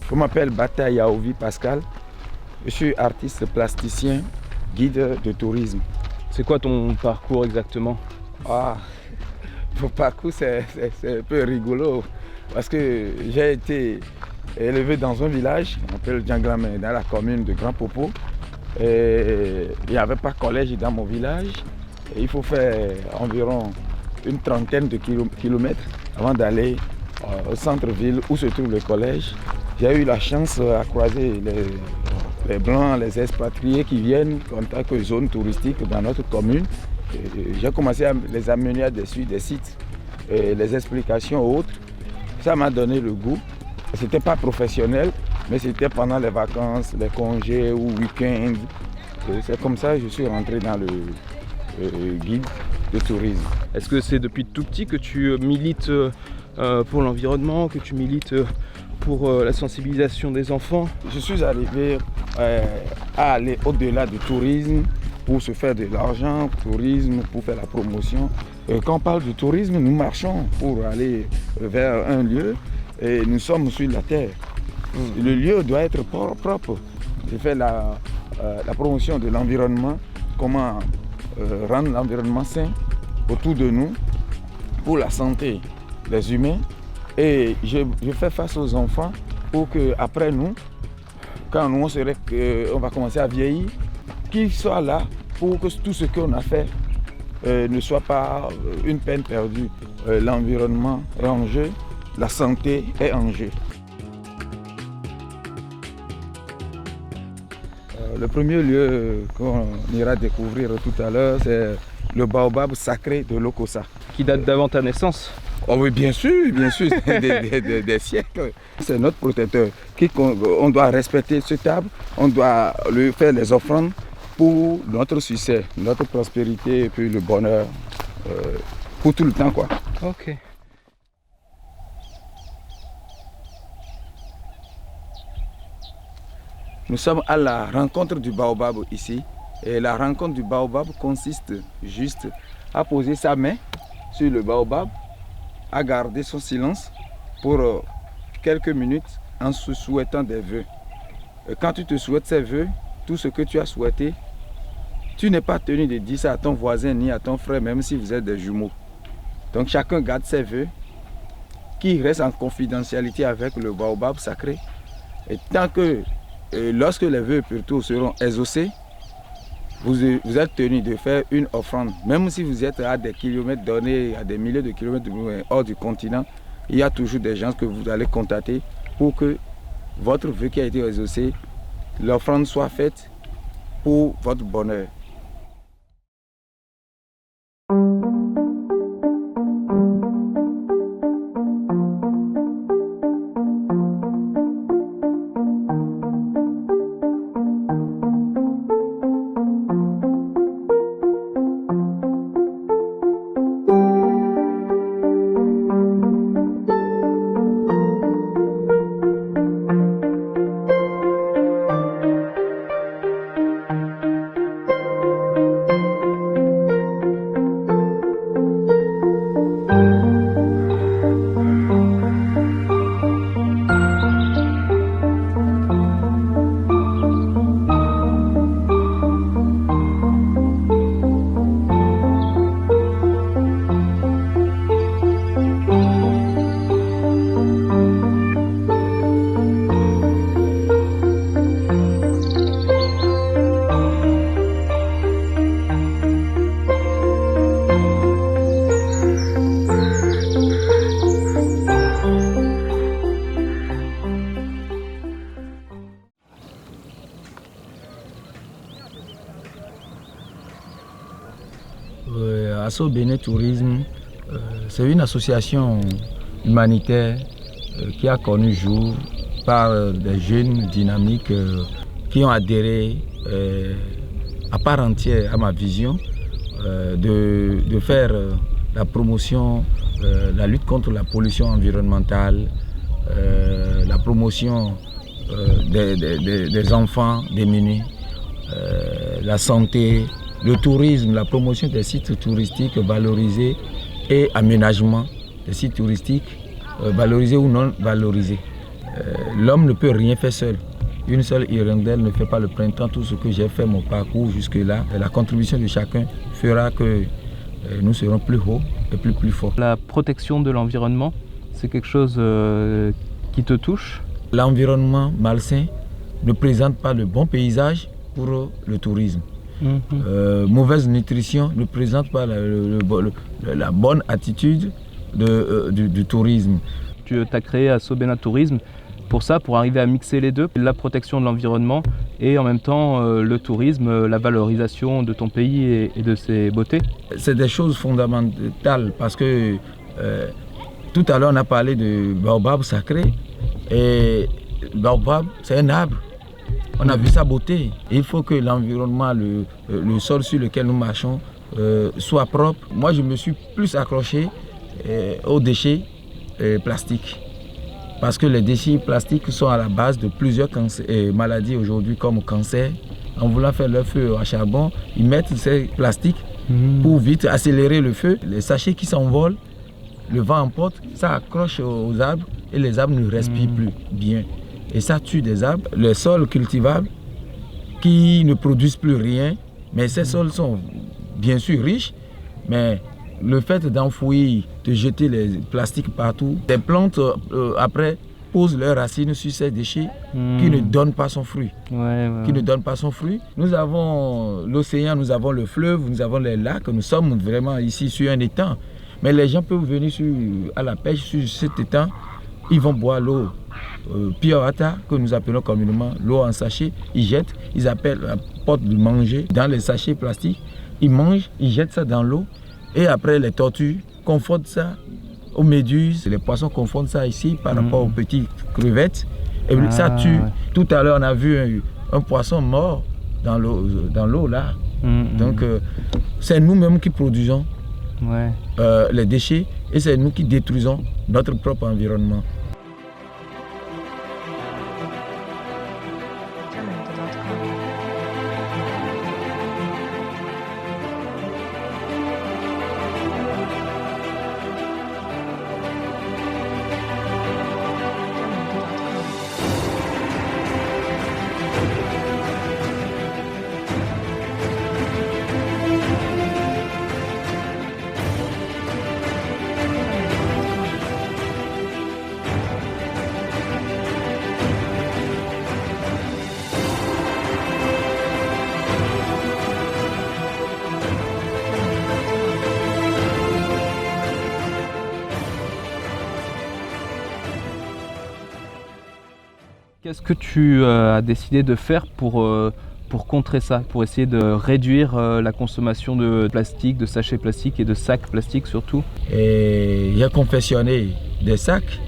Je m'appelle Bata Yaovi Pascal. Je suis artiste plasticien, guide de tourisme. C'est quoi ton parcours exactement? Mon parcours c'est un peu rigolo parce que j'ai été élevé dans un village, on appelle Djanglamé, dans la commune de Grand Popo. Et il n'y avait pas de collège dans mon village. Et il faut faire environ une trentaine de kilomètres avant d'aller au centre-ville où se trouve le collège. J'ai eu la chance à croiser les Blancs, les expatriés qui viennent en tant que zone touristique dans notre commune. J'ai commencé à les amener à des sites, les explications autres. Ça m'a donné le goût. Ce n'était pas professionnel, mais c'était pendant les vacances, les congés ou week-ends. C'est comme ça que je suis rentré dans le guide de tourisme. Est-ce que c'est depuis tout petit que tu milites pour l'environnement, que tu milites pour la sensibilisation des enfants? Je suis arrivé à aller au-delà du tourisme pour se faire de l'argent, tourisme, pour faire la promotion. Quand on parle de tourisme, nous marchons pour aller vers un lieu et nous sommes sur la terre. Le lieu doit être propre. Je fais la promotion de l'environnement, comment rendre l'environnement sain autour de nous pour la santé des humains. Et je fais face aux enfants pour qu'après nous, quand nous on va commencer à vieillir, qu'ils soient là pour que tout ce qu'on a fait ne soit pas une peine perdue. L'environnement est en jeu, la santé est en jeu. Le premier lieu qu'on ira découvrir tout à l'heure, c'est le baobab sacré de Lokossa. Qui date d'avant ta naissance? Oh oui, bien sûr, des siècles. C'est notre protecteur. On doit respecter cet arbre, on doit lui faire les offrandes pour notre succès, notre prospérité et puis le bonheur pour tout le temps, quoi. Ok. Nous sommes à la rencontre du baobab ici. Et la rencontre du baobab consiste juste à poser sa main sur le baobab, à garder son silence pour quelques minutes en se souhaitant des vœux. Et quand tu te souhaites ces vœux, tout ce que tu as souhaité, tu n'es pas tenu de dire ça à ton voisin ni à ton frère, même si vous êtes des jumeaux. Donc chacun garde ses vœux, qui restent en confidentialité avec le baobab sacré. Et tant que, lorsque les vœux plutôt seront exaucés, vous êtes tenu de faire une offrande. Même si vous êtes à des kilomètres donnés, à des milliers de kilomètres hors du continent, il y a toujours des gens que vous allez contacter pour que votre vœu qui a été exaucé, l'offrande soit faite pour votre bonheur. Asso Bénin Tourisme, c'est une association humanitaire qui a connu jour par des jeunes dynamiques qui ont adhéré à part entière à ma vision de faire la promotion, la lutte contre la pollution environnementale, la promotion des enfants démunis, la santé, le tourisme, la promotion des sites touristiques valorisés et aménagement des sites touristiques valorisés ou non valorisés. l'homme ne peut rien faire seul. Une seule hirondelle ne fait pas le printemps. Tout ce que j'ai fait, mon parcours jusque-là, la contribution de chacun fera que nous serons plus hauts et plus forts. La protection de l'environnement, c'est quelque chose qui te touche? L'environnement malsain ne présente pas le bon paysage pour le tourisme. Mauvaise nutrition ne présente pas la bonne attitude du tourisme. Tu as créé Asobena Tourisme pour ça, pour arriver à mixer les deux, la protection de l'environnement et en même temps le tourisme, la valorisation de ton pays et de ses beautés. C'est des choses fondamentales parce que tout à l'heure on a parlé de baobab sacré et baobab c'est un arbre. On a vu sa beauté. Il faut que l'environnement, le sol sur lequel nous marchons soit propre. Moi je me suis plus accroché aux déchets plastiques. Parce que les déchets plastiques sont à la base de plusieurs maladies aujourd'hui comme le cancer. En voulant faire leur feu à charbon, ils mettent ces plastiques pour vite accélérer le feu. Les sachets qui s'envolent, le vent emporte, ça accroche aux arbres et les arbres ne respirent plus bien. Et ça tue des arbres. Les sols cultivables qui ne produisent plus rien, mais ces sols sont bien sûr riches, mais le fait d'enfouir, de jeter les plastiques partout, les plantes après posent leurs racines sur ces déchets qui ne donnent pas son fruit. Qui ne donnent pas son fruit. Nous avons l'océan, nous avons le fleuve, nous avons les lacs, nous sommes vraiment ici sur un étang. Mais les gens peuvent venir à la pêche sur cet étang, ils vont boire l'eau pure water, que nous appelons communément l'eau en sachet, ils jettent, ils appellent la porte de manger dans les sachets plastiques, ils mangent, ils jettent ça dans l'eau. Et après, les tortues confondent ça aux méduses. Les poissons confondent ça ici par rapport aux petites crevettes. Et ça tue. Tout à l'heure, on a vu un poisson mort dans l'eau là. Donc, c'est nous-mêmes qui produisons les déchets et c'est nous qui détruisons notre propre environnement. Qu'est-ce que tu as décidé de faire pour contrer ça, pour essayer de réduire la consommation de plastique, de sachets plastiques et de sacs plastiques surtout? J'ai confectionné des sacs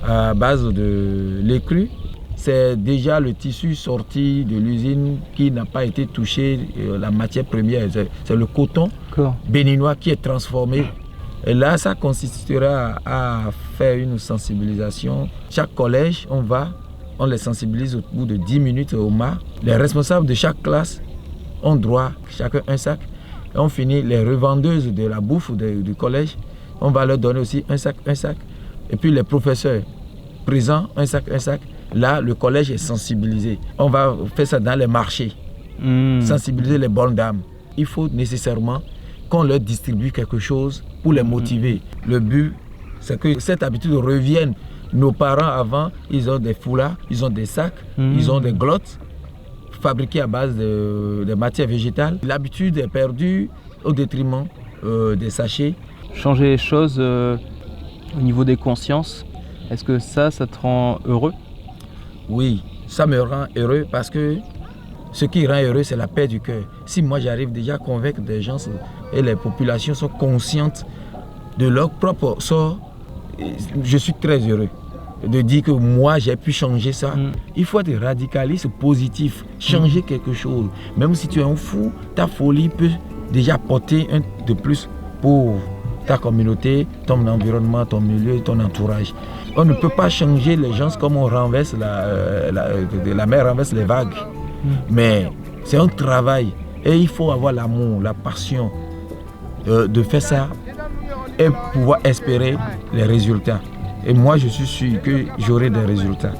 à base de lait cru. C'est déjà le tissu sorti de l'usine qui n'a pas été touché, la matière première, c'est le coton béninois qui est transformé. Et là, ça consistera à faire une sensibilisation. Chaque collège, on les sensibilise au bout de 10 minutes au mas. Les responsables de chaque classe ont droit, chacun un sac. Et on finit, les revendeuses de la bouffe du collège, on va leur donner aussi un sac. Et puis les professeurs présents, un sac. Là, le collège est sensibilisé. On va faire ça dans les marchés, sensibiliser les bonnes dames. Il faut nécessairement qu'on leur distribue quelque chose pour les motiver. Le but, c'est que cette habitude revienne. Nos parents avant, ils ont des foulards, ils ont des sacs, ils ont des glottes fabriquées à base de matières végétales. L'habitude est perdue au détriment des sachets. Changer les choses au niveau des consciences, est-ce que ça te rend heureux? Oui, ça me rend heureux parce que ce qui rend heureux, c'est la paix du cœur. Si moi j'arrive déjà à convaincre des gens et les populations sont conscientes de leur propre sort, je suis très heureux de dire que moi j'ai pu changer ça. Il faut être radicaliste, positif, changer quelque chose. Même si tu es un fou, ta folie peut déjà apporter un de plus pour ta communauté, ton environnement, ton milieu, ton entourage. On ne peut pas changer les gens comme on renverse la mer renverse les vagues. Mais c'est un travail et il faut avoir l'amour, la passion de faire ça et pouvoir espérer les résultats. Et moi, je suis sûr que j'aurai des résultats.